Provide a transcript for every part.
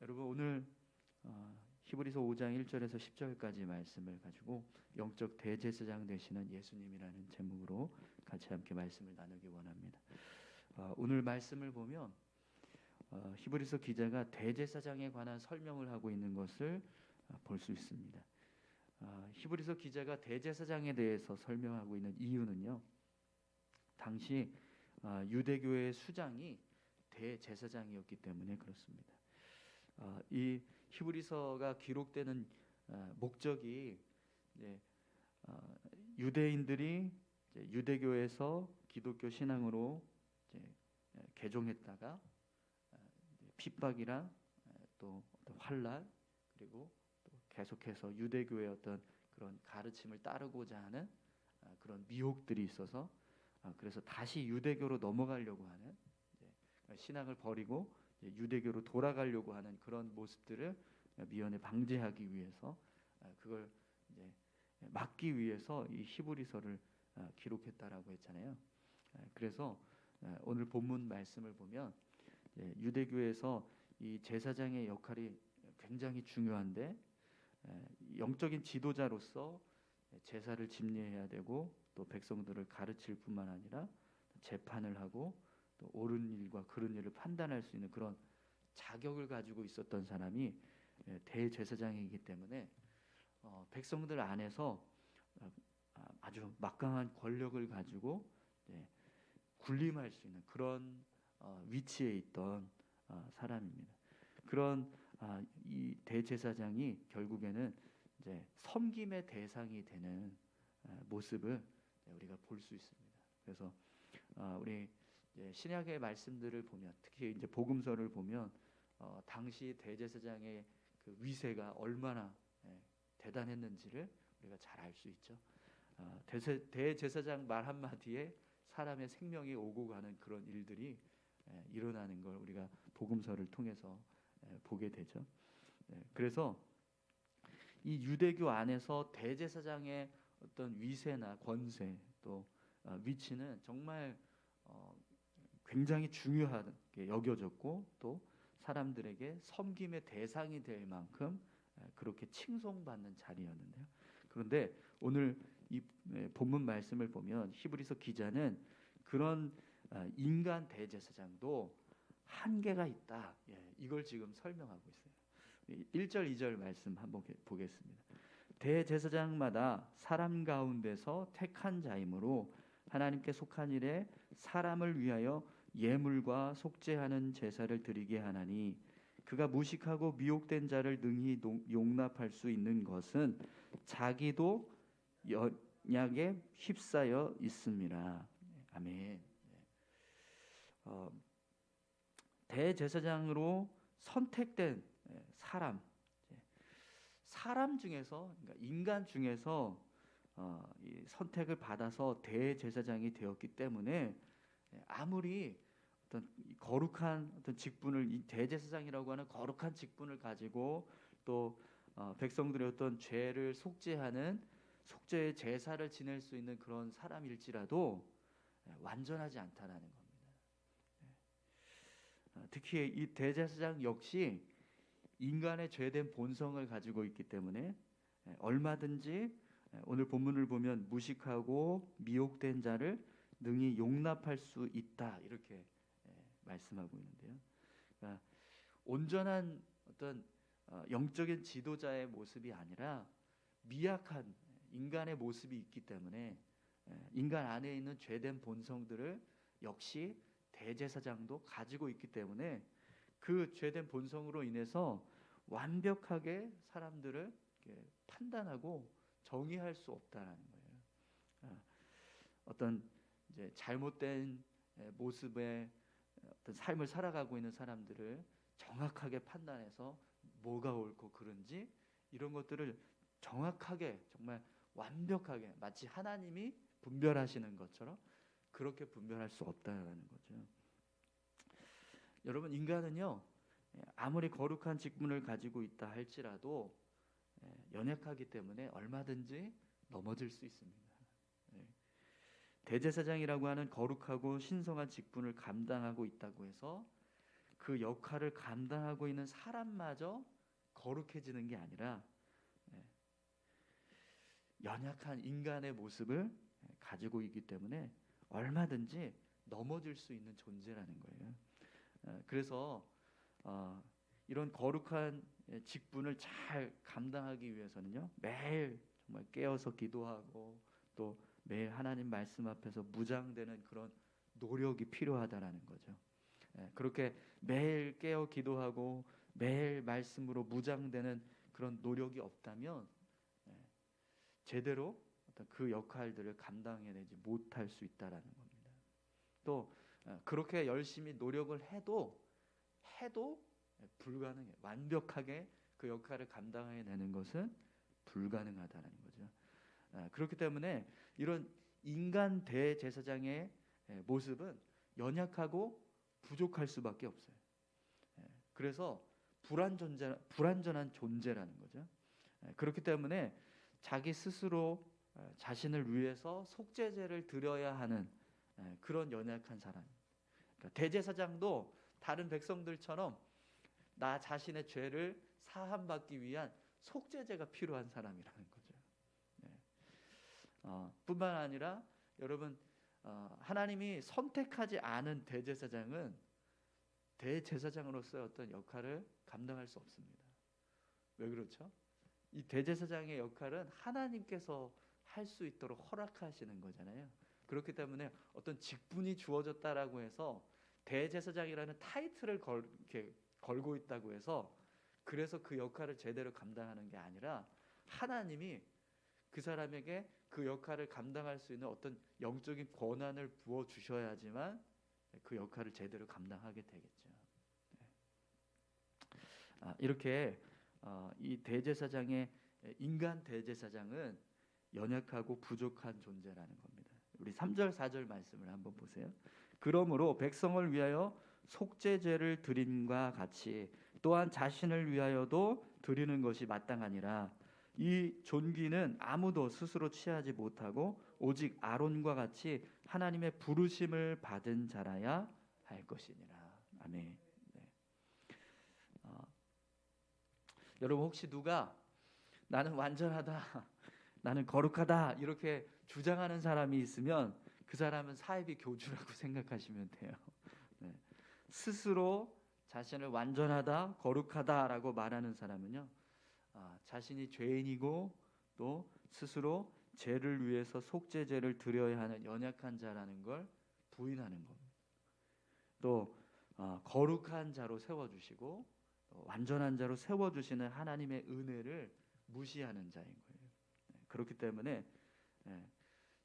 여러분 오늘 히브리서 5장 1절에서 10절까지 말씀을 가지고 영적 대제사장 되시는 예수님이라는 제목으로 같이 함께 말씀을 나누기 원합니다. 오늘 말씀을 보면 히브리서 기자가 대제사장에 관한 설명을 하고 있는 것을 볼 수 있습니다. 히브리서 기자가 대제사장에 대해서 설명하고 있는 이유는요, 당시 유대교의 수장이 대제사장이었기 때문에 그렇습니다. 이 히브리서가 기록되는 목적이 유대인들이 유대교에서 기독교 신앙으로 개종했다가 핍박이랑 또 환난, 그리고 또 계속해서 유대교의 어떤 그런 가르침을 따르고자 하는 그런 미혹들이 있어서 그래서 다시 유대교로 넘어가려고 하는, 신앙을 버리고 유대교로 돌아가려고 하는 그런 모습들을 미연에 방지하기 위해서, 그걸 이제 막기 위해서 이 히브리서를 기록했다라고 했잖아요. 그래서 오늘 본문 말씀을 보면 유대교에서 이 제사장의 역할이 굉장히 중요한데, 영적인 지도자로서 제사를 집례해야 되고 또 백성들을 가르칠 뿐만 아니라 재판을 하고 또 옳은 일과 그른 일을 판단할 수 있는 그런 자격을 가지고 있었던 사람이 대제사장이기 때문에 백성들 안에서 아주 막강한 권력을 가지고 군림할 수 있는 그런 위치에 있던 사람입니다. 그런 이 대제사장이 결국에는 이제 섬김의 대상이 되는 모습을 우리가 볼 수 있습니다. 그래서 우리 신약의 말씀들을 보면, 특히 이제 복음서를 보면 당시 대제사장의 그 위세가 얼마나 대단했는지를 우리가 잘 알 수 있죠. 대제사장 말 한마디에 사람의 생명이 오고 가는 그런 일들이 일어나는 걸 우리가 복음서를 통해서 보게 되죠. 그래서 이 유대교 안에서 대제사장의 어떤 위세나 권세 또 위치는 정말 굉장히 중요하게 여겨졌고 또 사람들에게 섬김의 대상이 될 만큼 그렇게 칭송받는 자리였는데요. 그런데 오늘 이 본문 말씀을 보면 히브리서 기자는 그런 인간 대제사장도 한계가 있다, 이걸 지금 설명하고 있어요. 1절 2절 말씀 한번 보겠습니다. 대제사장마다 사람 가운데서 택한 자이므로 하나님께 속한 일에 사람을 위하여 예물과 속죄하는 제사를 드리게 하나니, 그가 무식하고 미혹된 자를 능히 용납할 수 있는 것은 자기도 연약에 휩싸여 있습니다. 아멘. 대제사장으로 선택된 사람 중에서, 그러니까 인간 중에서 이 선택을 받아서 대제사장이 되었기 때문에 아무리 어떤 거룩한 어떤 직분을, 이 대제사장이라고 하는 거룩한 직분을 가지고 또 백성들의 어떤 죄를 속죄하는 속죄의 제사를 지낼 수 있는 그런 사람일지라도 완전하지 않다라는 겁니다. 특히 이 대제사장 역시 인간의 죄된 본성을 가지고 있기 때문에 얼마든지 오늘 본문을 보면 무식하고 미혹된 자를 능히 용납할 수 있다, 이렇게 말씀하고 있는데요. 그러니까 온전한 어떤 영적인 지도자의 모습이 아니라 미약한 인간의 모습이 있기 때문에 인간 안에 있는 죄된 본성들을 역시 대제사장도 가지고 있기 때문에 그 죄된 본성으로 인해서 완벽하게 사람들을 판단하고 정의할 수 없다라는 거예요. 어떤 이제 잘못된 모습의 어떤 삶을 살아가고 있는 사람들을 정확하게 판단해서 뭐가 옳고 그른지 이런 것들을 정확하게, 정말 완벽하게, 마치 하나님이 분별하시는 것처럼 그렇게 분별할 수 없다는 거죠. 여러분, 인간은요, 아무리 거룩한 직분을 가지고 있다 할지라도 연약하기 때문에 얼마든지 넘어질 수 있습니다. 대제사장이라고 하는 거룩하고 신성한 직분을 감당하고 있다고 해서 그 역할을 감당하고 있는 사람마저 거룩해지는 게 아니라 연약한 인간의 모습을 가지고 있기 때문에 얼마든지 넘어질 수 있는 존재라는 거예요. 그래서 이런 거룩한 직분을 잘 감당하기 위해서는요, 매일 정말 깨어서 기도하고 또 매일 하나님 말씀 앞에서 무장되는 그런 노력이 필요하다라는 거죠. 그렇게 매일 깨어 기도하고 매일 말씀으로 무장되는 그런 노력이 없다면 제대로 어떤 그 역할들을 감당해내지 못할 수 있다라는 겁니다. 또 그렇게 열심히 노력을 해도 불가능해. 완벽하게 그 역할을 감당해내는 것은 불가능하다는 거죠. 그렇기 때문에 이런 인간 대제사장의 모습은 연약하고 부족할 수밖에 없어요. 그래서 불완전한 존재라는 거죠. 그렇기 때문에 자기 스스로 자신을 위해서 속죄제를 드려야 하는 그런 연약한 사람. 그러니까 대제사장도 다른 백성들처럼 나 자신의 죄를 사함받기 위한 속죄제가 필요한 사람이라는 거죠. 뿐만 아니라 여러분, 하나님이 선택하지 않은 대제사장은 대제사장으로서의 어떤 역할을 감당할 수 없습니다. 왜 그렇죠? 이 대제사장의 역할은 하나님께서 할 수 있도록 허락하시는 거잖아요. 그렇기 때문에 어떤 직분이 주어졌다라고 해서 대제사장이라는 타이틀을 걸고 있다고 해서 그래서 그 역할을 제대로 감당하는 게 아니라 하나님이 그 사람에게 그 역할을 감당할 수 있는 어떤 영적인 권한을 부어 주셔야지만 그 역할을 제대로 감당하게 되겠죠. 이렇게 이 대제사장의 인간 대제사장은 연약하고 부족한 존재라는 겁니다. 우리 3절 4절 말씀을 한번 보세요. 그러므로 백성을 위하여 속죄제를 드림과 같이 또한 자신을 위하여도 드리는 것이 마땅하니라. 이 존귀는 아무도 스스로 취하지 못하고 오직 아론과 같이 하나님의 부르심을 받은 자라야 할 것이니라. 아멘. 여러분, 혹시 누가 나는 완전하다, 나는 거룩하다 이렇게 주장하는 사람이 있으면 그 사람은 사이비 교주라고 생각하시면 돼요. 스스로 자신을 완전하다, 거룩하다라고 말하는 사람은요, 자신이 죄인이고 또 스스로 죄를 위해서 속죄제를 드려야 하는 연약한 자라는 걸 부인하는 겁니다. 또 거룩한 자로 세워주시고 완전한 자로 세워주시는 하나님의 은혜를 무시하는 자인 거예요. 그렇기 때문에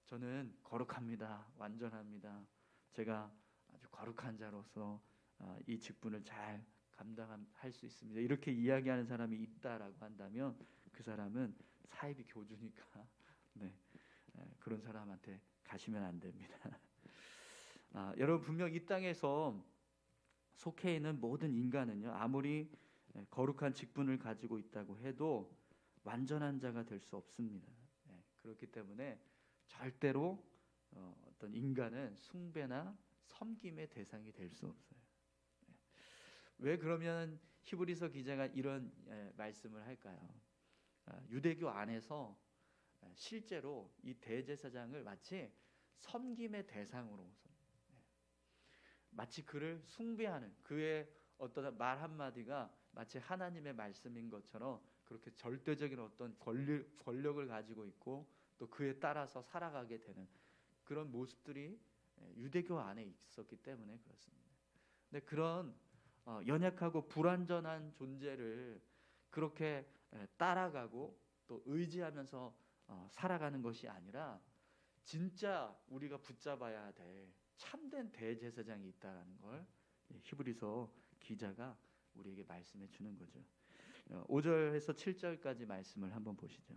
저는 거룩합니다, 완전합니다, 제가 아주 거룩한 자로서 이 직분을 잘 감당할 수 있습니다, 이렇게 이야기하는 사람이 있다라고 한다면 그 사람은 사이비 교주니까 그런 사람한테 가시면 안 됩니다. 여러분, 분명 이 땅에서 속해 있는 모든 인간은요, 아무리 거룩한 직분을 가지고 있다고 해도 완전한 자가 될 수 없습니다. 그렇기 때문에 절대로 어떤 인간은 숭배나 섬김의 대상이 될 수 없어요. 왜 그러면 히브리서 기자가 이런 말씀을 할까요? 유대교 안에서 실제로 이 대제사장을 마치 섬김의 대상으로, 마치 그를 숭배하는, 그의 어떤 말 한마디가 마치 하나님의 말씀인 것처럼 그렇게 절대적인 어떤 권력을 가지고 있고 또 그에 따라서 살아가게 되는 그런 모습들이 유대교 안에 있었기 때문에 그렇습니다. 근데 그런 연약하고 불완전한 존재를 그렇게 따라가고 또 의지하면서 살아가는 것이 아니라 진짜 우리가 붙잡아야 될 참된 대제사장이 있다는 걸 히브리서 기자가 우리에게 말씀해 주는 거죠. 5절에서 7절까지 말씀을 한번 보시죠.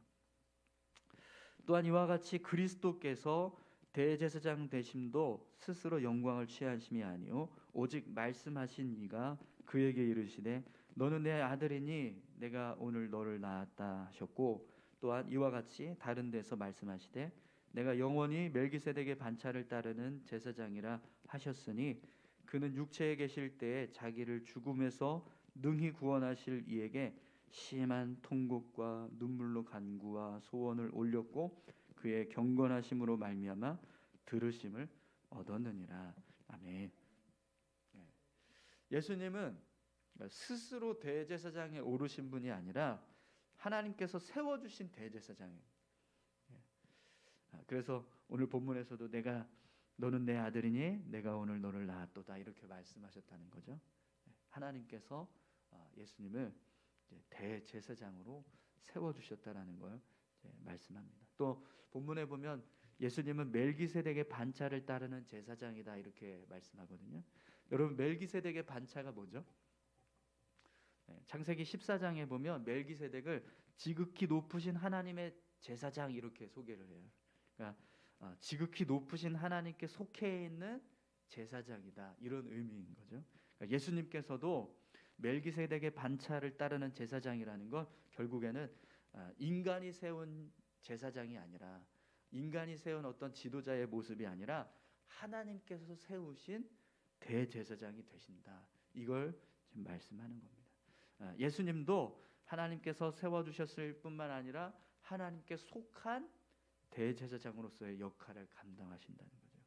또한 이와 같이 그리스도께서 대제사장 되심도 스스로 영광을 취하심이 아니요 오직 말씀하신 이가 그에게 이르시되 너는 내 아들이니 내가 오늘 너를 낳았다 하셨고, 또한 이와 같이 다른 데서 말씀하시되 내가 영원히 멜기세덱의 반차를 따르는 제사장이라 하셨으니 그는 육체에 계실 때에 자기를 죽음에서 능히 구원하실 이에게 심한 통곡과 눈물로 간구와 소원을 올렸고 그의 경건하심으로 말미암아 들으심을 얻었느니라. 아멘. 예수님은 스스로 대제사장에 오르신 분이 아니라 하나님께서 세워주신 대제사장이에요. 그래서 오늘 본문에서도 너는 내 아들이니 내가 오늘 너를 낳았도다 이렇게 말씀하셨다는 거죠. 하나님께서 예수님을 대제사장으로 세워주셨다라는 걸 말씀합니다. 또 본문에 보면 예수님은 멜기세덱의 반차를 따르는 제사장이다 이렇게 말씀하거든요. 여러분 멜기세덱의 반차가 뭐죠? 창세기 14장에 보면 멜기세덱을 지극히 높으신 하나님의 제사장 이렇게 소개를 해요. 그러니까 지극히 높으신 하나님께 속해 있는 제사장이다 이런 의미인 거죠. 그러니까 예수님께서도 멜기세덱의 반차를 따르는 제사장이라는 건 결국에는 인간이 세운 제사장이 아니라 인간이 세운 어떤 지도자의 모습이 아니라 하나님께서 세우신 대제사장이 되신다. 이걸 지금 말씀하는 겁니다. 예수님도 하나님께서 세워주셨을 뿐만 아니라 하나님께 속한 대제사장으로서의 역할을 감당하신다는 거죠.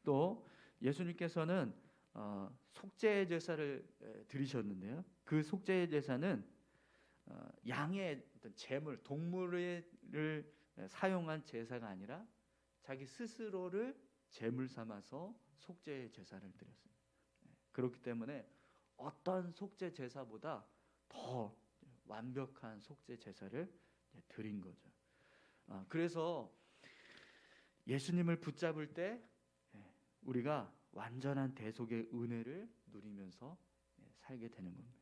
또 예수님께서는 속죄의 제사를 드리셨는데요. 그 속죄의 제사는 양의 어떤 제물, 동물을 사용한 제사가 아니라 자기 스스로를 제물 삼아서 속죄의 제사를 드렸습니다. 그렇기 때문에 어떤 속죄 제사보다 더 완벽한 속죄 제사를 드린 거죠. 그래서 예수님을 붙잡을 때 우리가 완전한 대속의 은혜를 누리면서 살게 되는 겁니다.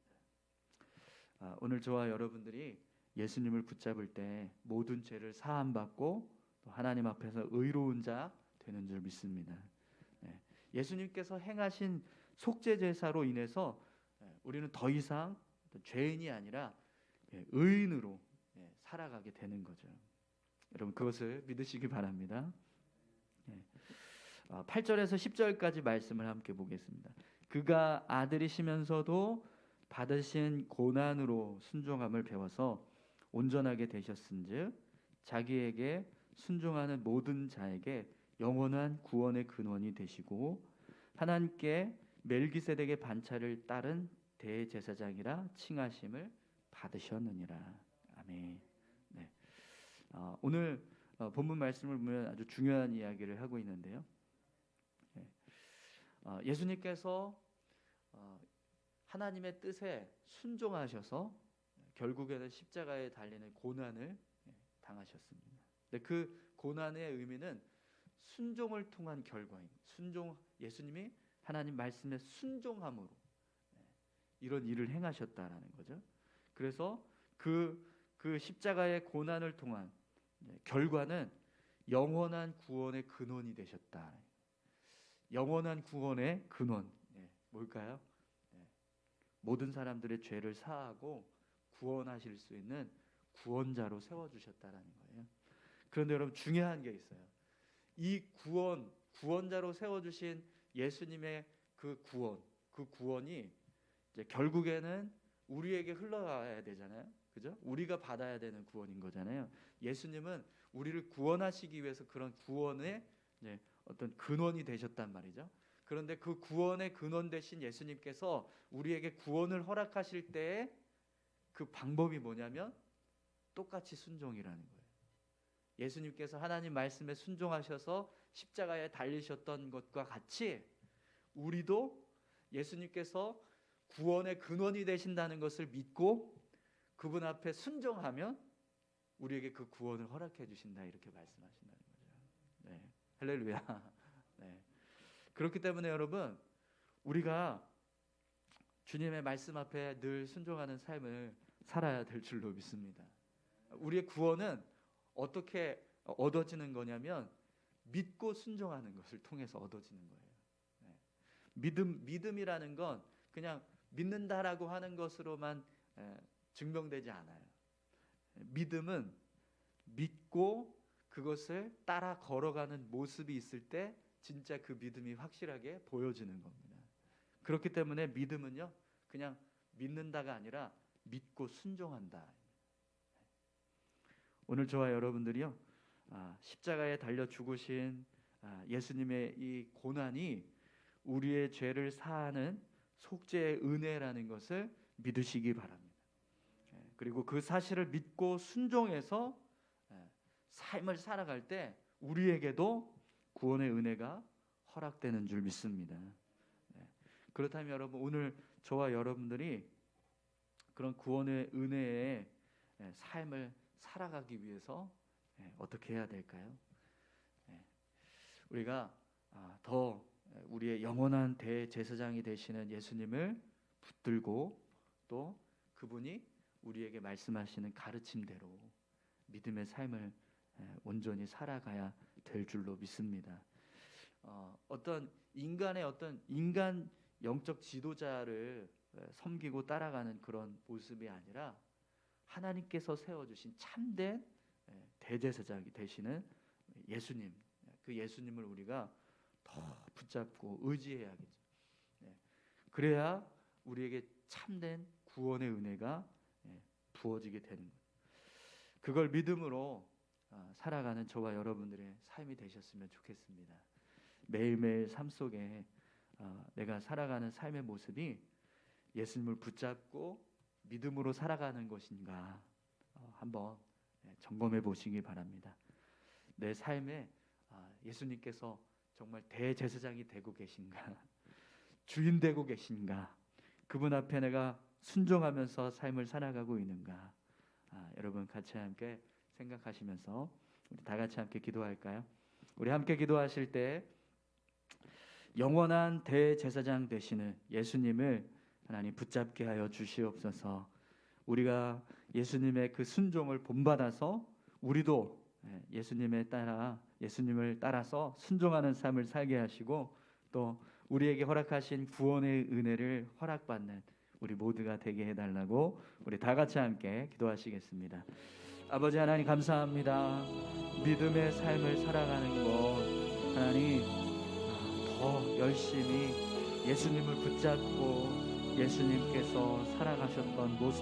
오늘 저와 여러분들이 예수님을 붙잡을 때 모든 죄를 사함받고 또 하나님 앞에서 의로운 자 되는 줄 믿습니다. 예수님께서 행하신 속죄 제사로 인해서 우리는 더 이상 죄인이 아니라 의인으로 살아가게 되는 거죠. 여러분 그것을 믿으시기 바랍니다. 8절에서 10절까지 말씀을 함께 보겠습니다. 그가 아들이시면서도 받으신 고난으로 순종함을 배워서 온전하게 되셨은즉 자기에게 순종하는 모든 자에게 영원한 구원의 근원이 되시고 하나님께 멜기세덱의 반차를 따른 대제사장이라 칭하심을 받으셨느니라. 아멘. 네. 오늘 본문 말씀을 보면 아주 중요한 이야기를 하고 있는데요. 예수님께서 하나님의 뜻에 순종하셔서 결국에는 십자가에 달리는 고난을 당하셨습니다. 근데 그 고난의 의미는 순종을 통한 결과입니다. 예수님이 하나님 말씀에 순종함으로 이런 일을 행하셨다라는 거죠. 그래서 그 십자가의 고난을 통한 결과는 영원한 구원의 근원이 되셨다. 영원한 구원의 근원 뭘까요? 모든 사람들의 죄를 사하고 구원하실 수 있는 구원자로 세워주셨다라는 거예요. 그런데 여러분 중요한 게 있어요. 이 구원자로 세워주신 예수님의 그 구원이 이제 결국에는 우리에게 흘러가야 되잖아요. 그죠? 우리가 받아야 되는 구원인 거잖아요. 예수님은 우리를 구원하시기 위해서 그런 구원의 어떤 근원이 되셨단 말이죠. 그런데 그 구원의 근원 되신 예수님께서 우리에게 구원을 허락하실 때에 그 방법이 뭐냐면 똑같이 순종이라는 거예요. 예수님께서 하나님 말씀에 순종하셔서 십자가에 달리셨던 것과 같이 우리도 예수님께서 구원의 근원이 되신다는 것을 믿고 그분 앞에 순종하면 우리에게 그 구원을 허락해 주신다 이렇게 말씀하신다는 거죠. 네. 할렐루야. 네. 그렇기 때문에 여러분 우리가 주님의 말씀 앞에 늘 순종하는 삶을 살아야 될 줄로 믿습니다. 우리의 구원은 어떻게 얻어지는 거냐면 믿고 순종하는 것을 통해서 얻어지는 거예요. 믿음이라는 건 그냥 믿는다라고 하는 것으로만 증명되지 않아요. 믿음은 믿고 그것을 따라 걸어가는 모습이 있을 때 진짜 그 믿음이 확실하게 보여지는 겁니다. 그렇기 때문에 믿음은요, 그냥 믿는다가 아니라 믿고 순종한다. 오늘 저와 여러분들이요, 십자가에 달려 죽으신 예수님의 이 고난이 우리의 죄를 사하는 속죄의 은혜라는 것을 믿으시기 바랍니다. 그리고 그 사실을 믿고 순종해서 삶을 살아갈 때 우리에게도 구원의 은혜가 허락되는 줄 믿습니다. 그렇다면 여러분, 오늘 저와 여러분들이 그런 구원의 은혜의 삶을 살아가기 위해서 어떻게 해야 될까요? 우리가 더 우리의 영원한 대제사장이 되시는 예수님을 붙들고 또 그분이 우리에게 말씀하시는 가르침대로 믿음의 삶을 온전히 살아가야 될 줄로 믿습니다. 어떤 인간 영적 지도자를 섬기고 따라가는 그런 모습이 아니라 하나님께서 세워주신 참된 대제사장이 되시는 예수님, 그 예수님을 우리가 더 붙잡고 의지해야겠죠. 그래야 우리에게 참된 구원의 은혜가 부어지게 되는 거예요. 그걸 믿음으로 살아가는 저와 여러분들의 삶이 되셨으면 좋겠습니다. 매일매일 삶 속에 내가 살아가는 삶의 모습이 예수님을 붙잡고 믿음으로 살아가는 것인가 한번 점검해 보시기 바랍니다. 내 삶에 예수님께서 정말 대제사장이 되고 계신가, 주인 되고 계신가, 그분 앞에 내가 순종하면서 삶을 살아가고 있는가, 여러분 같이 함께 생각하시면서 우리 다 같이 함께 기도할까요? 우리 함께 기도하실 때 영원한 대제사장 되시는 예수님을 하나님 붙잡게 하여 주시옵소서. 우리가 예수님의 그 순종을 본받아서 우리도 예수님을 따라서 순종하는 삶을 살게 하시고 또 우리에게 허락하신 구원의 은혜를 허락받는 우리 모두가 되게 해달라고 우리 다 같이 함께 기도하시겠습니다. 아버지 하나님 감사합니다. 믿음의 삶을 살아가는 것 하나님 더 열심히 예수님을 붙잡고 예수님께서 살아가셨던 모습